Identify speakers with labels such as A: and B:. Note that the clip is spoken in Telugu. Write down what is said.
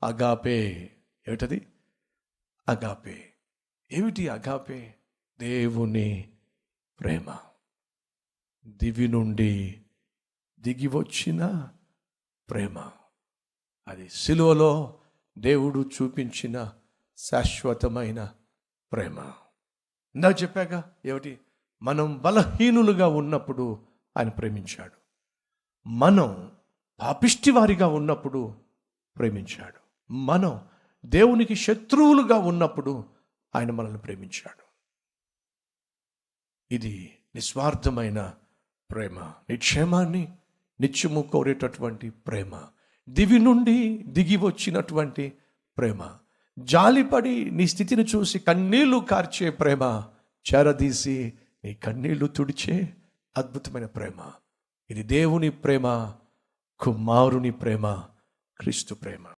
A: అగాపే. ఏమిటది? అగాపే. ఏమిటి అగాపే? దేవుని ప్రేమ, దివి నుండి దిగి వచ్చిన ప్రేమ. అది సిలువలో దేవుడు చూపించిన శాశ్వతమైన ప్రేమ. ఇందాక చెప్పాక ఏమిటి? మనం బలహీనులుగా ఉన్నప్పుడు ఆయన ప్రేమించాడు. మనం పాపిష్టివారిగా ఉన్నప్పుడు ప్రేమించాడు. మనం దేవునికి శత్రువులుగా ఉన్నప్పుడు ఆయన మనల్ని ప్రేమించాడు. ఇది నిస్వార్థమైన ప్రేమ, నీ క్షేమాన్ని నిత్యము కోరేటటువంటి ప్రేమ, దివి నుండి దిగి వచ్చినటువంటి ప్రేమ, జాలిపడి నీ స్థితిని చూసి కన్నీళ్లు కార్చే ప్రేమ, చేరదీసి నీ కన్నీళ్లు తుడిచే అద్భుతమైన ప్రేమ. ఇది దేవుని ప్రేమ, కుమారుని ప్రేమ, క్రీస్తు ప్రేమ.